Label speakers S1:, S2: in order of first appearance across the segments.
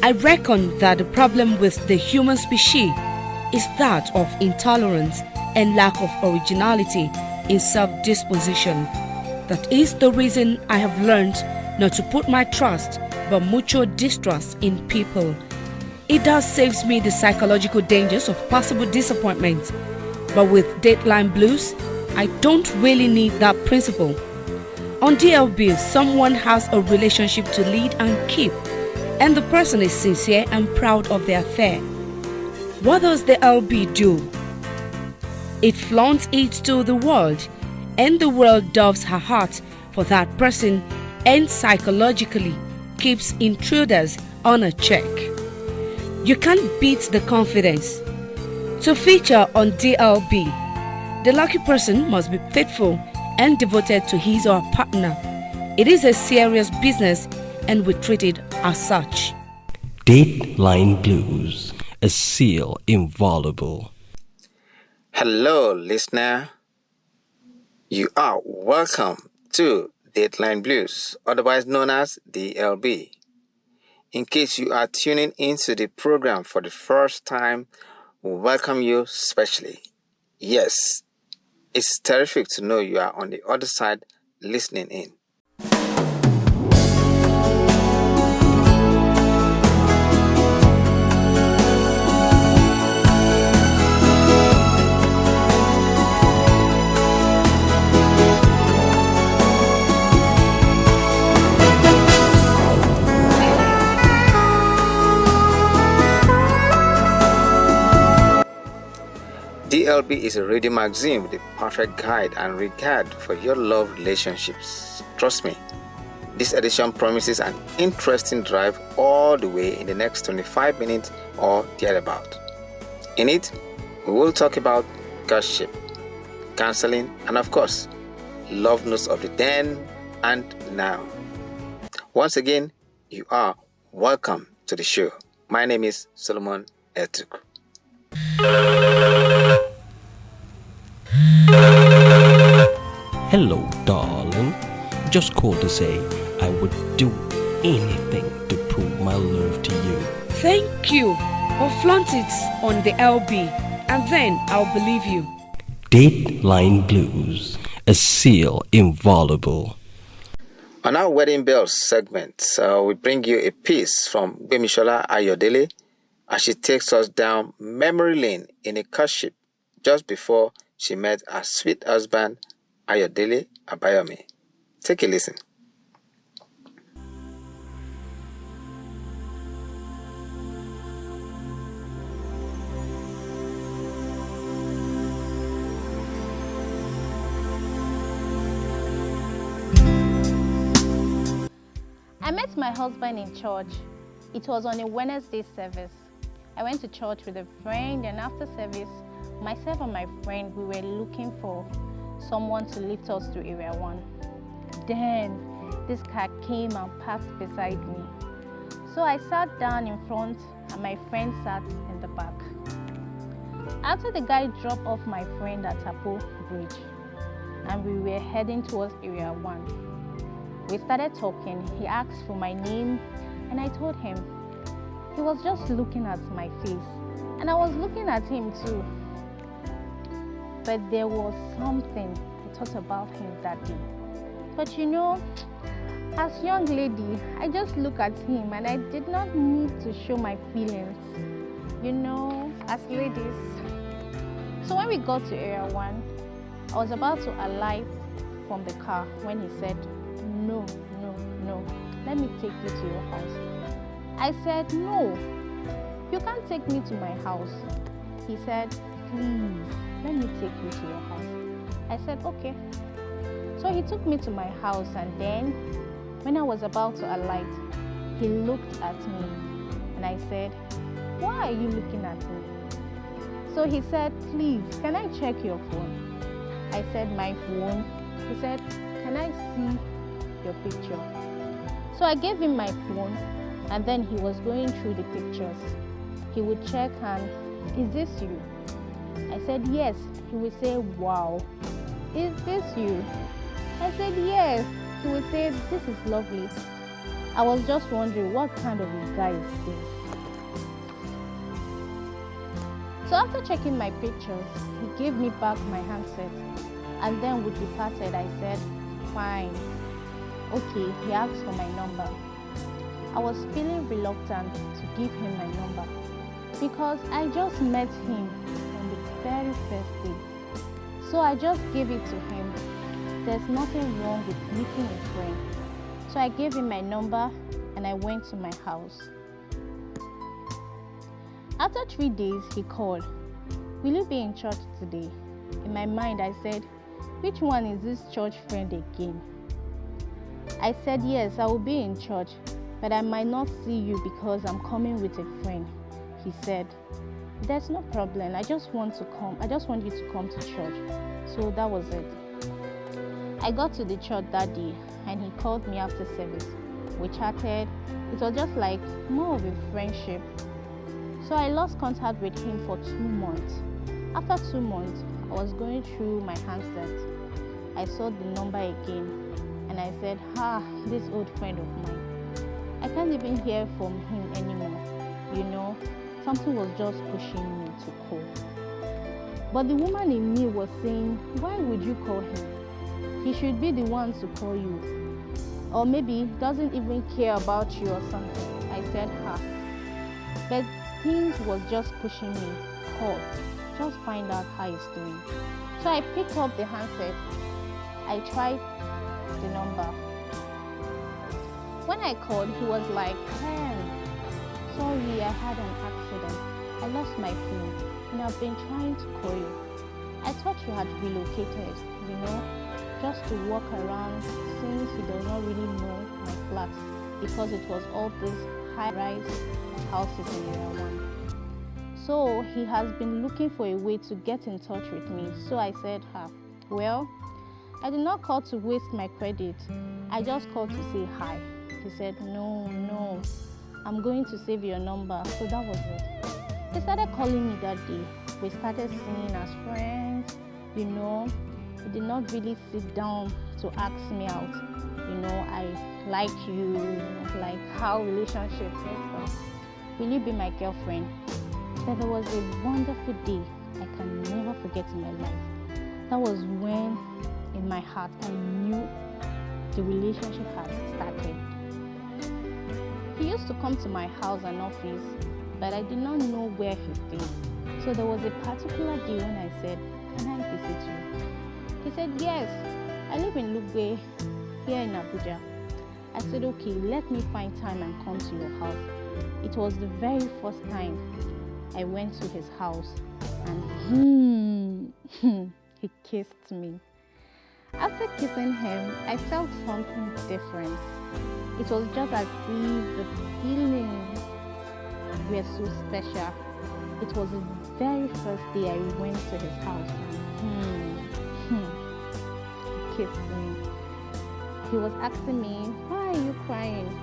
S1: I reckon that the problem with the human species is that of intolerance and lack of originality in self-disposition. That is the reason I have learned not to put my trust but mutual distrust in people. It does saves me the psychological dangers of possible disappointment, but with deadline blues, I don't really need that principle. On DLB, someone has a relationship to lead and keep, and the person is sincere and proud of their affair. What does the LB do? It flaunts it to the world, and the world doves her heart for that person and psychologically keeps intruders on a check. You can't beat the confidence. To feature on DLB, the lucky person must be faithful and devoted to his or her partner. It is a serious business and we treat it as such.
S2: Deadline Blues, a seal inviolable.
S3: Hello, listener. You are welcome to Deadline Blues, otherwise known as DLB. In case you are tuning into the program for the first time, we welcome you specially. Yes, it's terrific to know you are on the other side listening in. DLB is a radio magazine with the perfect guide and regard for your love relationships. Trust me, this edition promises an interesting drive all the way in the next 25 minutes or thereabout. In it, we will talk about courtship, counseling, and of course, love notes of the then and now. Once again, you are welcome to the show. My name is Solomon Etuk.
S2: Hello, darling. Just called to say I would do anything to prove my love to you.
S1: Thank you. Or flaunt it on the LB and then I'll believe you.
S2: Deadline Blues, a seal inviolable.
S3: On our Wedding Bells segment, we bring you a piece from GBEMISOLA AYODELE as she takes us down memory lane in a courtship just before she met her sweet husband, Ayodele Abayomi. Take a listen.
S4: I met my husband in church. It was on a Wednesday service. I went to church with a friend, and after service, myself and my friend, we were looking for someone to lift us to Area 1. Then, this car came and parked beside me. So I sat down in front and my friend sat in the back. After the guy dropped off my friend at Tapo Bridge and we were heading towards Area 1, we started talking. He asked for my name and I told him. He was just looking at my face and I was looking at him too. But there was something I thought about him that day. But you know, as a young lady, I just look at him and I did not need to show my feelings, you know, as ladies. So when we got to Area 1, I was about to alight from the car when he said, no, let me take you to your house. I said, no, you can't take me to my house. He said, please, let me take you to your house. I said, okay. So he took me to my house, and then when I was about to alight, he looked at me and I said, why are you looking at me? So he said, please, can I check your phone? I said, my phone? He said, can I see your picture? So I gave him my phone, and then he was going through the pictures. He would check and, is this you? I said, yes. He would say, wow, is this you? I said, yes. He would say, this is lovely. I was just wondering, what kind of a guy is this? So after checking my pictures, he gave me back my handset, and then we departed. I said, fine. Okay, he asked for my number. I was feeling reluctant to give him my number because I just met him on the very first day. So I just gave it to him. There's nothing wrong with meeting a friend. So I gave him my number and I went to my house. After 3 days, he called. Will you be in church today? In my mind, I said, which one is this church friend again? I said, yes, I will be in church, but I might not see you because I'm coming with a friend. He said, there's no problem. I just want you to come to church. So that was it. I got to the church that day and he called me after service. We chatted. It was just like more of a friendship. So I lost contact with him for 2 months. After 2 months, I was going through my handset. I saw the number again and I said, this old friend of mine. I can't even hear from him anymore. Something was just pushing me to call. But the woman in me was saying, why would you call him? He should be the one to call you. Or maybe doesn't even care about you or something. I said, But things was just pushing me. Call. Just find out how he's doing. So I picked up the handset. I tried the number. When I called, he was like, sorry, I had an accident. I lost my phone and I've been trying to call you. I thought you had relocated, just to walk around since he does not really know my flat because it was all these high-rise houses in Area 1. So he has been looking for a way to get in touch with me. So I said, well, I did not call to waste my credit. I just called to say hi. He said, no, I'm going to save your number. So that was it. He started calling me that day. We started seeing as friends, He did not really sit down to ask me out. I like you, like how relationships work. Will you be my girlfriend? But there was a wonderful day I can never forget in my life. That was when, in my heart, I knew the relationship had started. He used to come to my house and office, but I did not know where he stayed. So there was a particular day when I said, can I visit you? He said, yes, I live in Lugbe, here in Abuja. I said, okay, let me find time and come to your house. It was the very first time I went to his house and he kissed me. After kissing him, I felt something different. It was just as if the feelings were so special. It was the very first day I went to his house and he kissed me. He was asking me, why are you crying?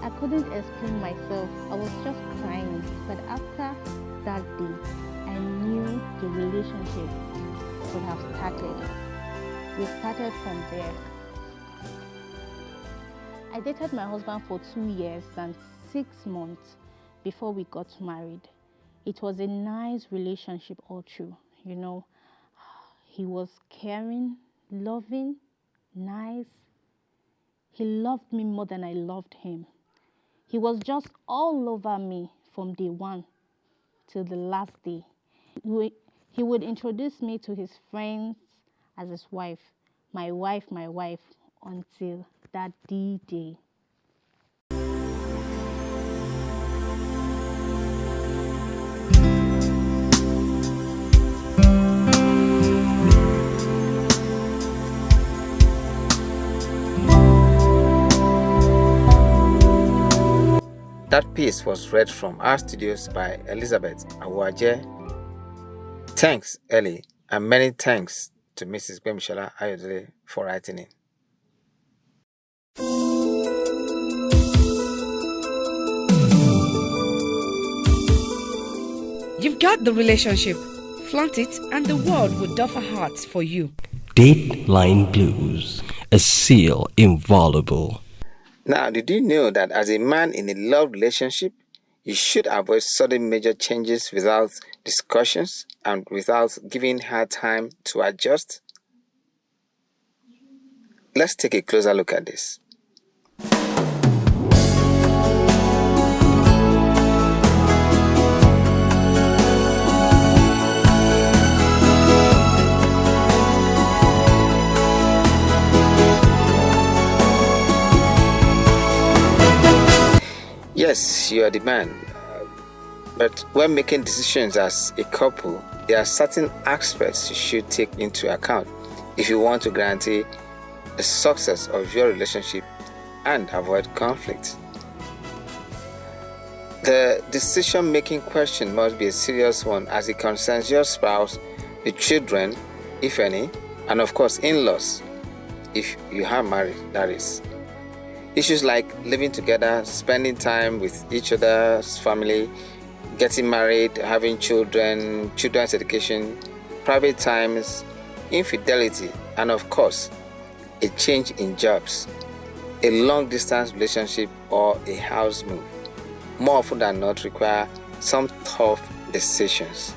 S4: I couldn't explain myself. I was just crying. But after that day, I knew the relationship would have started. We started from there. I dated my husband for 2 years and 6 months before we got married. It was a nice relationship all through, He was caring, loving, nice. He loved me more than I loved him. He was just all over me from day one till the last day. He would introduce me to his friends as his wife, my wife, until that D-Day.
S3: That piece was read from our studios by Elizabeth Awaje. Thanks, Ellie, and many thanks to Mrs. GBEMISOLA AYODELE for writing it.
S1: You've got the relationship. Flaunt it and the world will offer hearts for you.
S2: Dateline Blues, a seal inviolable.
S3: Now, did you know that as a man in a love relationship, you should avoid sudden major changes without discussions and without giving her time to adjust. Let's take a closer look at this. Yes, you are the man, but when making decisions as a couple, there are certain aspects you should take into account if you want to guarantee the success of your relationship and avoid conflict. The decision-making question must be a serious one as it concerns your spouse, the children, if any, and of course in-laws, if you have married, that is. Issues like living together, spending time with each other's family, getting married, having children, children's education, private times, infidelity, and of course, a change in jobs, a long-distance relationship, or a house move, more often than not require some tough decisions.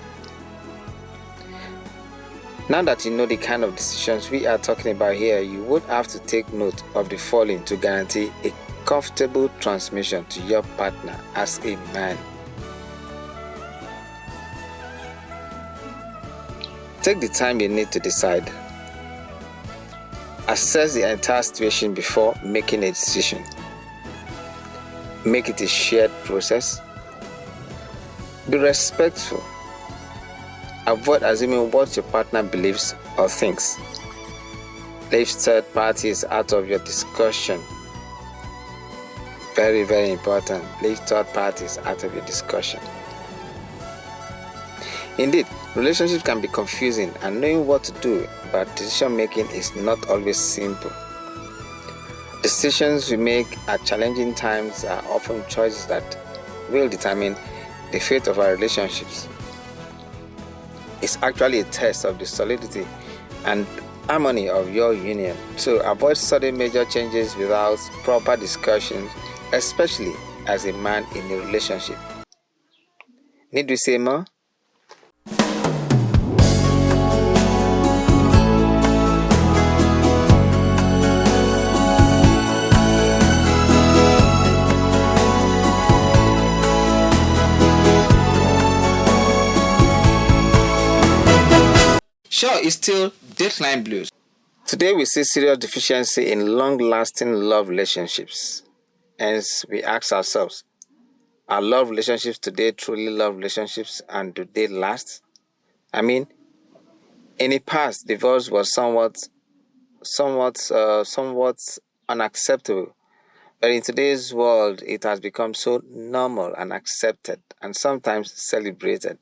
S3: Now that you know the kind of decisions we are talking about here, you would have to take note of the following to guarantee a comfortable transmission to your partner as a man. Take the time you need to decide. Assess the entire situation before making a decision. Make it a shared process. Be respectful. Avoid assuming what your partner believes or thinks. Leave third parties out of your discussion. Very, very important. Leave third parties out of your discussion. Indeed, relationships can be confusing, and knowing what to do about decision making is not always simple. Decisions we make at challenging times are often choices that will determine the fate of our relationships. It's actually a test of the solidity and harmony of your union. So avoid sudden major changes without proper discussions, especially as a man in a relationship. Need we say more? Sure, it's still Dateline Blues. Today we see serious deficiency in long-lasting love relationships. Hence, we ask ourselves, are love relationships today truly love relationships, and do they last? I mean, in the past, divorce was somewhat unacceptable. But in today's world, it has become so normal and accepted and sometimes celebrated.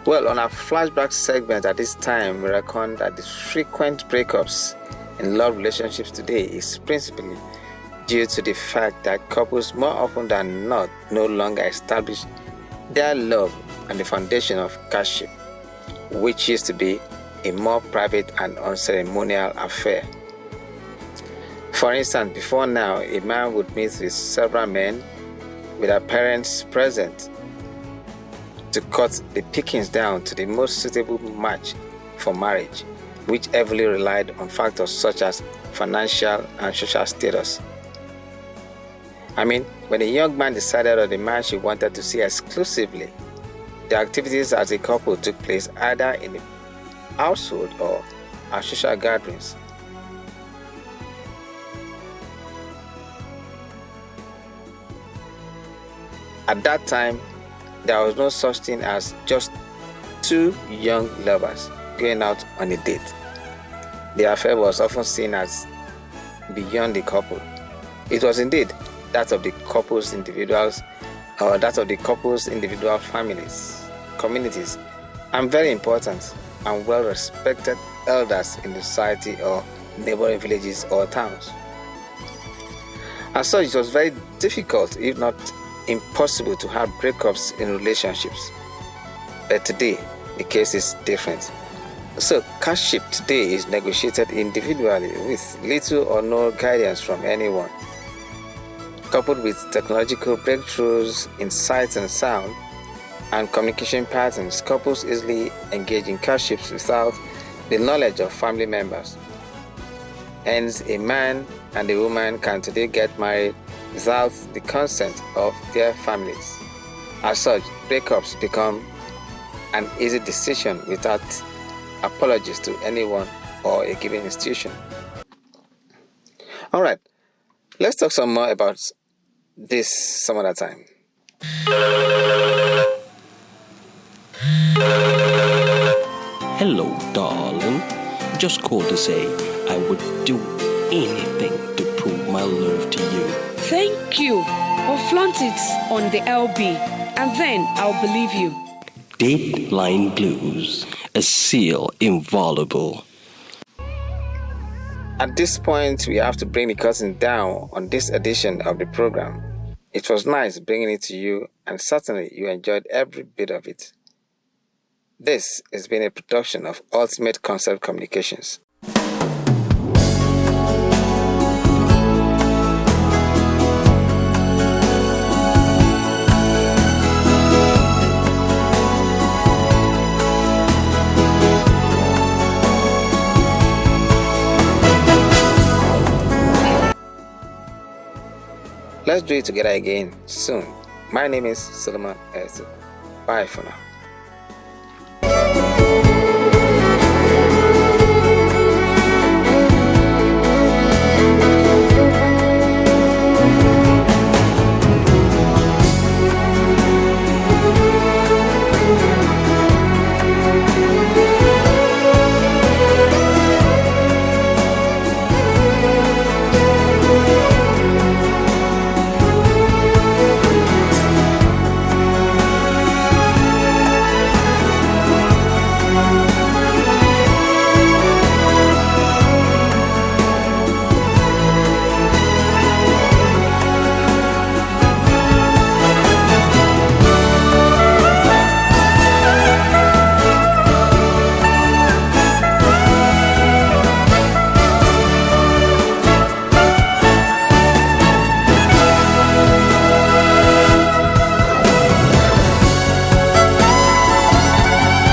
S3: Well, on our flashback segment at this time, we reckon that the frequent breakups in love relationships today is principally due to the fact that couples more often than not no longer establish their love on the foundation of courtship, which used to be a more private and unceremonial affair. For instance, before now, a man would meet with several men with their parents present to cut the pickings down to the most suitable match for marriage, which heavily relied on factors such as financial and social status. I mean, when a young man decided on the man she wanted to see exclusively, the activities as a couple took place either in the household or at social gatherings. At that time, there was no such thing as just two young lovers going out on a date. The affair was often seen as beyond the couple. It was indeed that of the couple's individuals, or that of the couple's individual families, communities, and very important and well-respected elders in the society or neighboring villages or towns. As such, it was very difficult, if not impossible, to have breakups in relationships. But today, the case is different. So, courtship today is negotiated individually with little or no guidance from anyone. Coupled with technological breakthroughs in sight and sound and communication patterns, couples easily engage in courtships without the knowledge of family members. Hence, a man and a woman can today get married without the consent of their families. As such, breakups become an easy decision without apologies to anyone or a given institution. Alright, let's talk some more about this some other time.
S2: Hello, darling. Just called to say I would do anything to prove my love to you.
S1: Thank you. Or flaunt it on the LB, and then I'll believe you.
S2: Deadline Blues, a seal inviolable.
S3: At this point, we have to bring the curtain down on this edition of the program. It was nice bringing it to you, and certainly you enjoyed every bit of it. This has been a production of Ultimate Concept Communications. Let's do it together again soon. My name is Solomon Ezra. Bye for now.